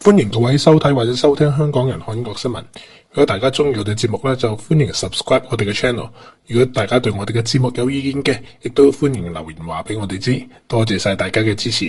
歡迎各位收睇或者收聽香港人看英國新聞。如果大家中意我哋節目咧，就歡迎 subscribe 我哋嘅 channel。如果大家對我哋嘅節目有意見嘅，亦都歡迎留言話俾我哋知。多謝晒大家嘅支持。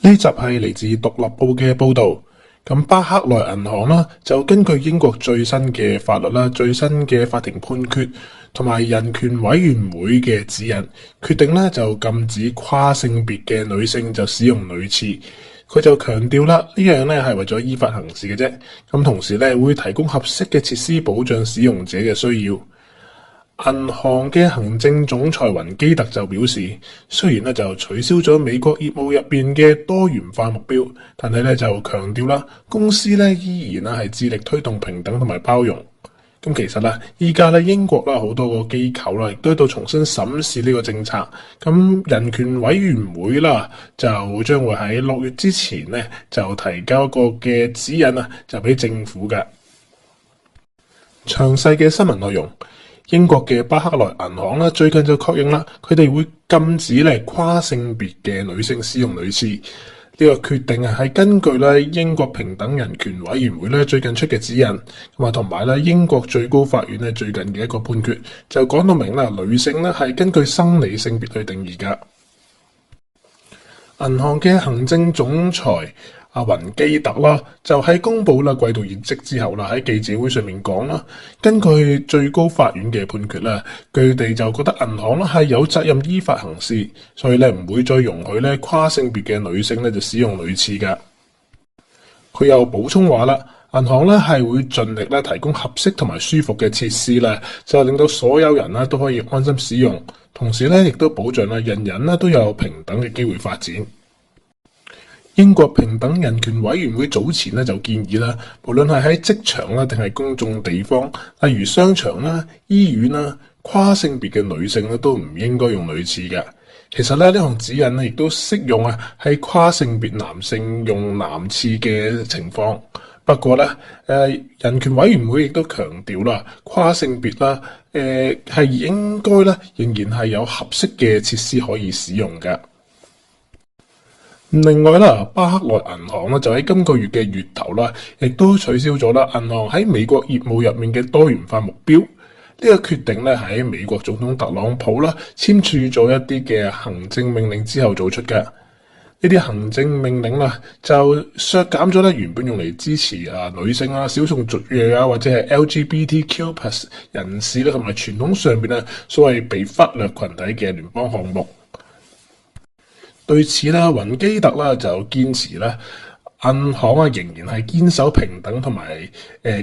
呢集係嚟自獨立報嘅報道。咁巴克萊銀行啦，就根據英國最新嘅法律啦、最新嘅法庭判決同埋人權委員會嘅指引，決定咧就禁止跨性別嘅女性就使用女廁。佢就強調啦，呢樣咧係為咗依法行事嘅啫。咁同時咧會提供合適嘅設施保障使用者嘅需要。銀行嘅行政總裁雲基特就表示，雖然咧就取消咗美國業務入邊嘅多元化目標，但係咧就強調啦，公司咧依然係致力推動平等同埋包容。咁其實啦，依家咧英國啦好多個機構啦，亦都喺度重新審視呢個政策。咁人權委員會啦，就將會喺6月之前咧就提交一個嘅指引啊，就俾政府嘅。詳細嘅新聞內容。英國嘅巴克萊銀行啦，最近就確認啦，佢哋會禁止咧跨性別嘅女性使用女廁。呢個決定係根據咧英國平等人權委員會咧最近出嘅指引，咁啊同埋咧英國最高法院咧最近嘅一個判決，就講到明啦，女性咧係根據生理性別去定義㗎。銀行嘅行政總裁阿雲基特啦，就喺公布啦季度業績之後啦，喺記者會上面講啦，根據最高法院嘅判決啦，佢哋就覺得銀行啦係有責任依法行事，所以咧唔會再容許咧跨性別嘅女性咧就使用女廁噶。佢又補充話啦，銀行咧係會盡力咧提供合適同埋舒服嘅設施咧，就令到所有人咧都可以安心使用，同時咧亦都保障啦人人咧都有平等嘅機會發展。英國平等人權委員會早前咧就建議啦，無論係喺職場啦定係公眾地方，例如商場啦、醫院啦，跨性別嘅女性咧都唔應該用女廁嘅。其實咧呢項指引咧亦都適用啊喺跨性別男性用男廁嘅情況。不過咧人權委員會亦都強調啦，跨性別啦係應該咧仍然係有合適嘅設施可以使用嘅。另外啦，巴克萊銀行咧就喺今個月嘅月頭啦，亦都取消咗啦銀行喺美國業務入面嘅多元化目標。呢個決定咧喺美國總統特朗普啦簽署咗一啲嘅行政命令之後做出嘅。呢啲行政命令啦就削減咗咧原本用嚟支持女性啊、少數族裔啊或者係 LGBTQ+ 人士啦同埋傳統上邊咧所謂被忽略群體嘅聯邦項目。對此啦，雲基特啦就堅持咧，銀行啊仍然係堅守平等同埋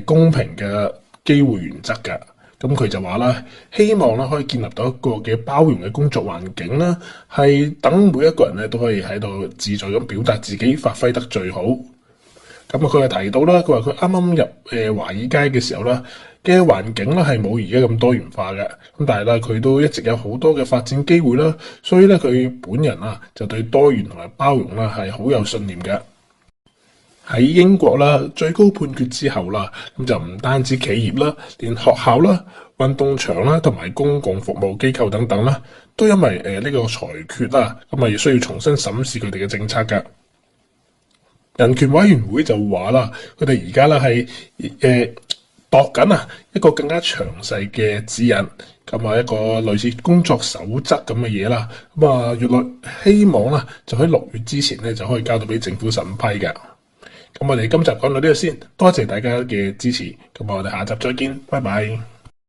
公平嘅機會原則㗎。咁佢就話啦，希望咧可以建立到一個嘅包容嘅工作環境啦，係等每一個人咧都可以喺度自在咁表達自己，發揮得最好。咁佢係提到啦，佢話佢啱啱入華爾街嘅時候啦嘅環境咧係冇而家咁多元化嘅，咁但係咧佢都一直有好多嘅發展機會啦，所以咧佢本人啊就對多元同埋包容啦係好有信念嘅。喺英國啦最高判決之後啦，咁就唔單止企業啦，連學校啦、運動場啦同埋公共服務機構等等啦，都因為呢個裁決啦，咁啊需要重新審視佢哋嘅政策㗎。人權委員會就話啦，佢哋而家咧係度緊一個更加詳細嘅指引，咁啊一個類似工作守則咁嘅嘢啦。咁啊，原來希望啦，就喺6月之前咧就可以交到俾政府審批嘅。咁我哋今集講到呢度先，多謝大家嘅支持。咁我哋下集再見，拜拜。